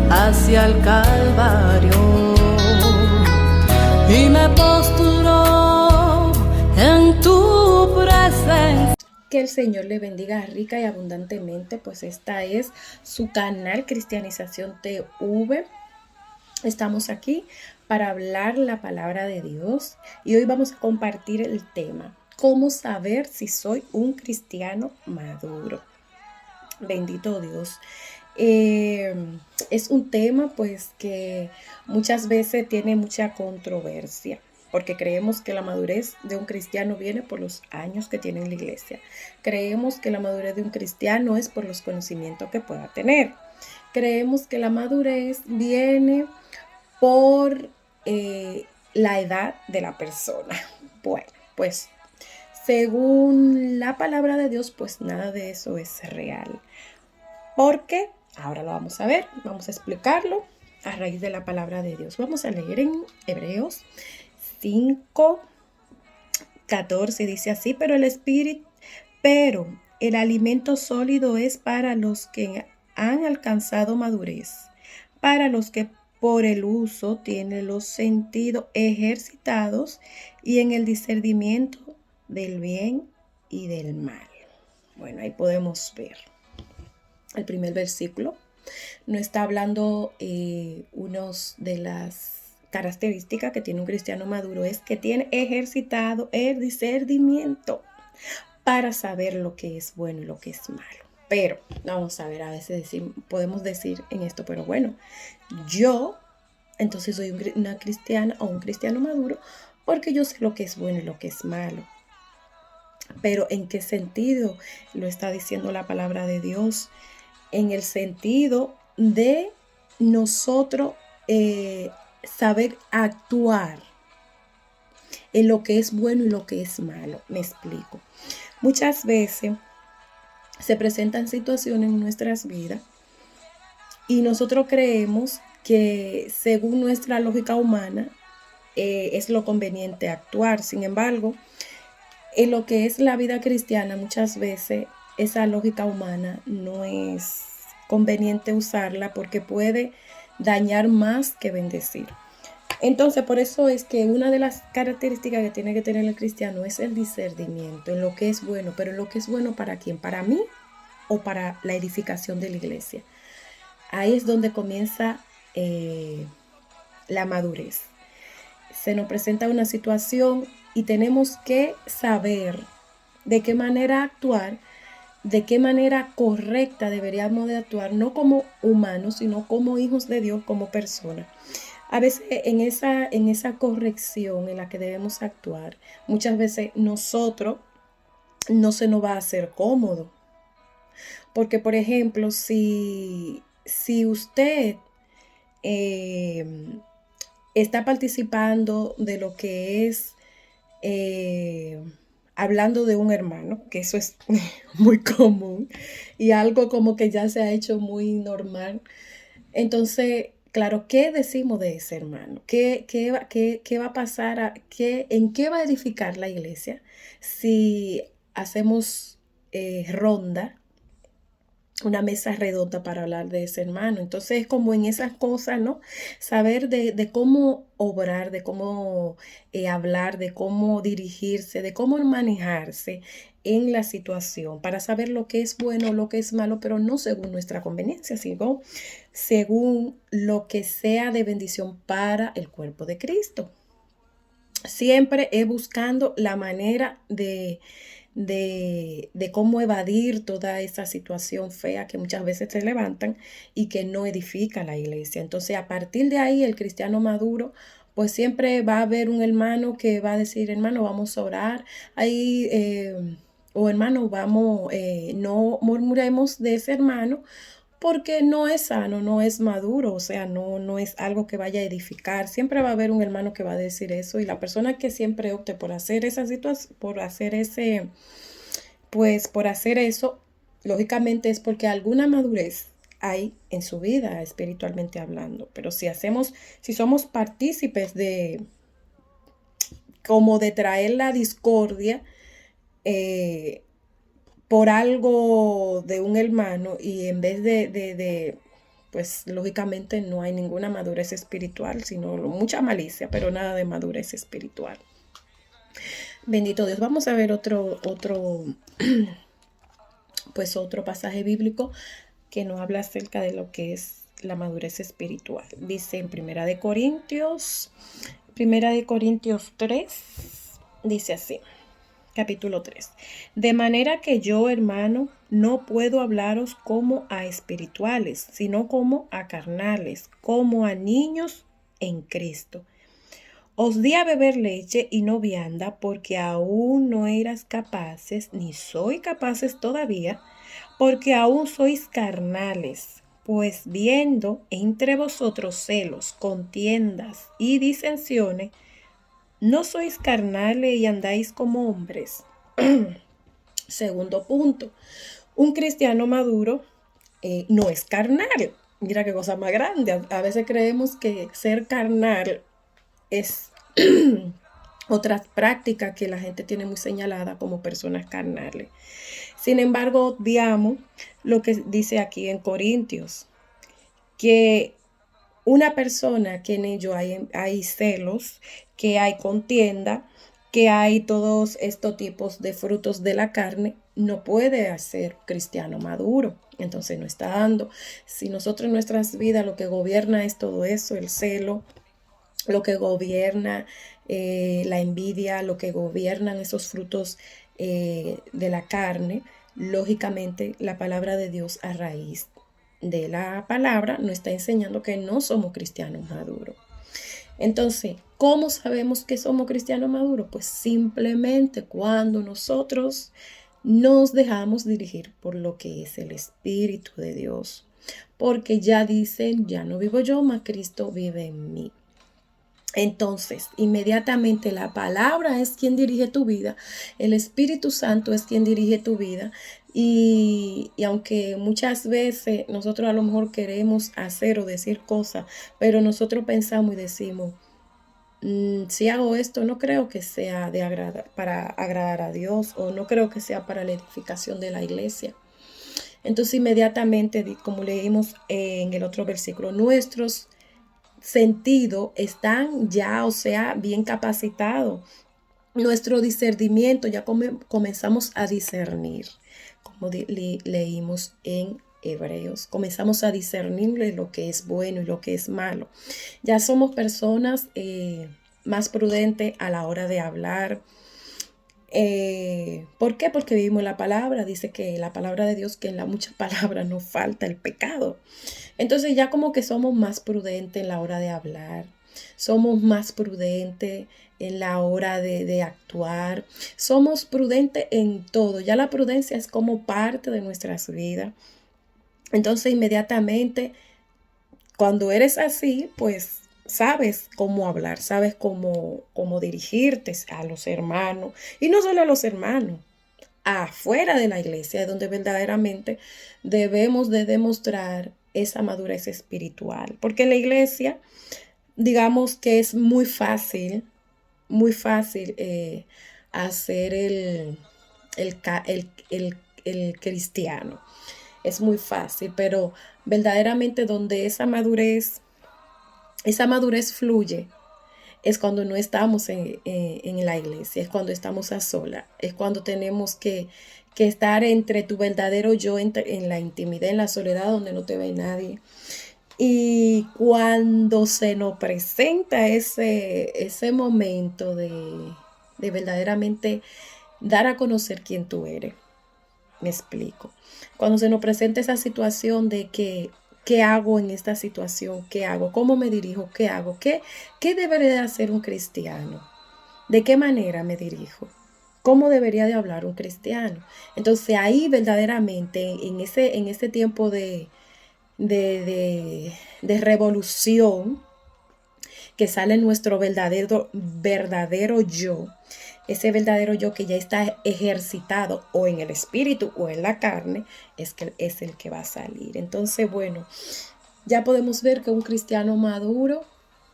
hacia el Calvario y me posturo en tu presencia. Que el Señor le bendiga rica y abundantemente, pues esta es su canal Cristianización TV. Estamos aquí para hablar la palabra de Dios y hoy vamos a compartir el tema: ¿cómo saber si soy un cristiano maduro? Bendito Dios. Es un tema pues que muchas veces tiene mucha controversia, porque creemos que la madurez de un cristiano viene por los años que tiene en la iglesia. Creemos que la madurez de un cristiano es por los conocimientos que pueda tener. Creemos que la madurez viene por la edad de la persona. Bueno, pues según la palabra de Dios, pues nada de eso es real. Porque ahora lo vamos a ver, vamos a explicarlo a raíz de la palabra de Dios. Vamos a leer en Hebreos 5:14, dice así: pero el alimento sólido es para los que han alcanzado madurez, para los que por el uso tienen los sentidos ejercitados y en el discernimiento del bien y del mal. Bueno, ahí podemos ver el primer versículo. No está hablando unos de las características que tiene un cristiano maduro, es que tiene ejercitado el discernimiento para saber lo que es bueno y lo que es malo. Pero vamos a ver, a veces podemos decir en esto, pero bueno, yo entonces soy una cristiana o un cristiano maduro porque yo sé lo que es bueno y lo que es malo. Pero ¿en qué sentido lo está diciendo la palabra de Dios? En el sentido de nosotros saber actuar en lo que es bueno y lo que es malo. Me explico. Muchas veces se presentan situaciones en nuestras vidas y nosotros creemos que según nuestra lógica humana es lo conveniente actuar. Sin embargo, en lo que es la vida cristiana, muchas veces esa lógica humana no es conveniente usarla porque puede dañar más que bendecir. Entonces, por eso es que una de las características que tiene que tener el cristiano es el discernimiento en lo que es bueno. Pero en lo que es bueno, ¿para quién? ¿Para mí o para la edificación de la iglesia? Ahí es donde comienza la madurez. Se nos presenta una situación y tenemos que saber de qué manera actuar, de qué manera correcta deberíamos de actuar, no como humanos, sino como hijos de Dios, como personas. A veces en esa corrección en la que debemos actuar, muchas veces nosotros no se nos va a hacer cómodo. Porque, por ejemplo, si usted está participando de lo que es hablando de un hermano, que eso es muy común y algo como que ya se ha hecho muy normal. Entonces, claro, ¿qué decimos de ese hermano? ¿Qué va a pasar? ¿En qué va a edificar la iglesia si hacemos ronda, una mesa redonda para hablar de ese hermano? Entonces es como en esas cosas, ¿no? Saber de cómo obrar, de cómo hablar, de cómo dirigirse, de cómo manejarse en la situación para saber lo que es bueno, lo que es malo, pero no según nuestra conveniencia, sino según lo que sea de bendición para el cuerpo de Cristo. Siempre es buscando la manera de cómo evadir toda esa situación fea que muchas veces se levantan y que no edifica la iglesia. Entonces, a partir de ahí, el cristiano maduro, pues siempre va a haber un hermano que va a decir: hermano, vamos a orar. Ahí, o hermano, vamos, no murmuremos de ese hermano, porque no es sano, no es maduro, o sea, no es algo que vaya a edificar. Siempre va a haber un hermano que va a decir eso, y la persona que siempre opte por hacer esa situación, por hacer eso, lógicamente es porque alguna madurez hay en su vida espiritualmente hablando. Pero si somos partícipes como de traer la discordia, por algo de un hermano, y en vez pues lógicamente no hay ninguna madurez espiritual, sino mucha malicia, pero nada de madurez espiritual. Bendito Dios. Vamos a ver otro pasaje bíblico que nos habla acerca de lo que es la madurez espiritual. Dice en Primera de Corintios 3, dice así, capítulo 3. De manera que yo, hermano, no puedo hablaros como a espirituales, sino como a carnales, como a niños en Cristo. Os di a beber leche y no vianda, porque aún no eras capaces, ni soy capaces todavía, porque aún sois carnales. Pues viendo entre vosotros celos, contiendas y disensiones, ¿no sois carnales y andáis como hombres? Segundo punto, un cristiano maduro no es carnal. Mira qué cosa más grande. A veces creemos que ser carnal es otra práctica que la gente tiene muy señalada como personas carnales. Sin embargo, obviamos lo que dice aquí en Corintios, que una persona que en ello hay celos, que hay contienda, que hay todos estos tipos de frutos de la carne, no puede ser cristiano maduro. Entonces no está dando. Si nosotros en nuestras vidas lo que gobierna es todo eso, el celo, lo que gobierna la envidia, lo que gobiernan esos frutos de la carne, lógicamente la palabra de Dios a raíz de la palabra nos está enseñando que no somos cristianos maduros. Entonces, ¿cómo sabemos que somos cristianos maduros? Pues simplemente cuando nosotros nos dejamos dirigir por lo que es el Espíritu de Dios. Porque ya dicen, ya no vivo yo, mas Cristo vive en mí. Entonces, inmediatamente la palabra es quien dirige tu vida, el Espíritu Santo es quien dirige tu vida y aunque muchas veces nosotros a lo mejor queremos hacer o decir cosas, pero nosotros pensamos y decimos, si hago esto no creo que sea para agradar a Dios o no creo que sea para la edificación de la iglesia. Entonces inmediatamente, como leímos en el otro versículo, nuestros sentidos están ya, o sea, bien capacitados. Nuestro discernimiento ya comenzamos a discernir, como leímos en Hebreos. Comenzamos a discernir lo que es bueno y lo que es malo. Ya somos personas más prudentes a la hora de hablar. ¿Por qué? Porque vivimos la palabra. Dice que la palabra de Dios, que en la mucha palabra no falta el pecado. Entonces ya como que somos más prudentes en la hora de hablar. Somos más prudentes en la hora de actuar. Somos prudentes en todo. Ya la prudencia es como parte de nuestras vidas. Entonces inmediatamente cuando eres así, pues sabes cómo hablar, sabes cómo dirigirte a los hermanos. Y no solo a los hermanos, afuera de la iglesia es donde verdaderamente debemos de demostrar esa madurez espiritual. Porque en la iglesia, digamos que es muy fácil hacer el cristiano. Es muy fácil, pero verdaderamente donde esa madurez fluye es cuando no estamos en la iglesia, es cuando estamos a solas, es cuando tenemos que estar entre tu verdadero yo, en la intimidad, en la soledad donde no te ve nadie. Y cuando se nos presenta ese momento de verdaderamente dar a conocer quién tú eres. Me explico. Cuando se nos presenta esa situación de que, ¿qué hago en esta situación? ¿Qué hago? ¿Cómo me dirijo? ¿Qué hago? ¿Qué debería hacer un cristiano? ¿De qué manera me dirijo? ¿Cómo debería de hablar un cristiano? Entonces ahí verdaderamente, en ese tiempo de revolución, que sale nuestro verdadero yo, ese verdadero yo que ya está ejercitado o en el espíritu o en la carne, es el que va a salir. Entonces, bueno, ya podemos ver que un cristiano maduro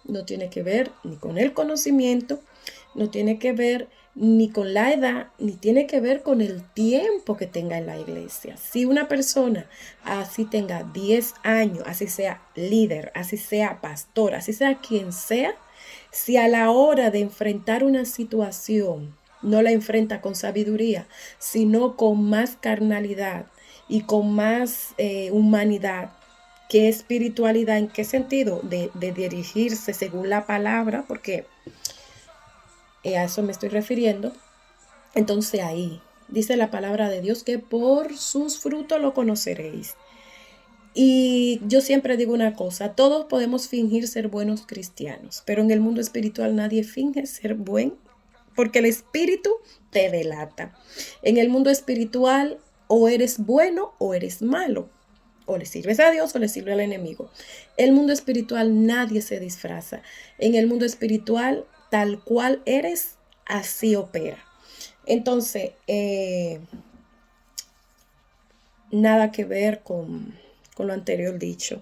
no tiene que ver ni con el conocimiento, no tiene que ver ni con la edad, ni tiene que ver con el tiempo que tenga en la iglesia. Si una persona así tenga 10 años, así sea líder, así sea pastor, así sea quien sea, si a la hora de enfrentar una situación no la enfrenta con sabiduría, sino con más carnalidad y con más humanidad, ¿qué espiritualidad? ¿En qué sentido? De dirigirse según la palabra, porque a eso me estoy refiriendo. Entonces ahí dice la palabra de Dios que por sus frutos lo conoceréis. Y yo siempre digo una cosa, todos podemos fingir ser buenos cristianos, pero en el mundo espiritual nadie finge ser buen, porque el espíritu te delata. En el mundo espiritual o eres bueno o eres malo, o le sirves a Dios o le sirve al enemigo. El mundo espiritual nadie se disfraza. En el mundo espiritual, tal cual eres, así opera. Entonces, nada que ver con lo anterior dicho.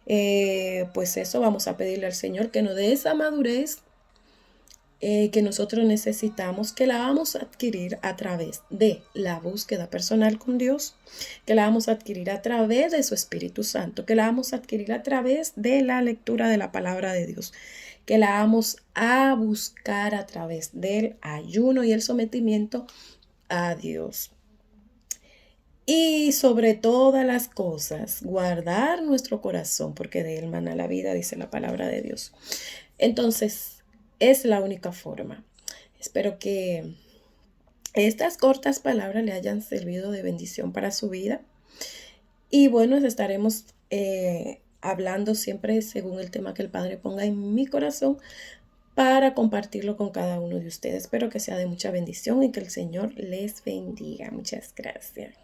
Pues eso, vamos a pedirle al Señor que nos dé esa madurez que nosotros necesitamos, que la vamos a adquirir a través de la búsqueda personal con Dios, que la vamos a adquirir a través de su Espíritu Santo, que la vamos a adquirir a través de la lectura de la palabra de Dios, que la vamos a buscar a través del ayuno y el sometimiento a Dios. Y sobre todas las cosas, guardar nuestro corazón, porque de él mana la vida, dice la palabra de Dios. Entonces, es la única forma. Espero que estas cortas palabras le hayan servido de bendición para su vida. Y bueno, estaremos hablando siempre según el tema que el Padre ponga en mi corazón para compartirlo con cada uno de ustedes. Espero que sea de mucha bendición y que el Señor les bendiga. Muchas gracias.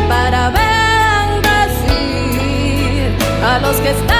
Para bendecir a los que están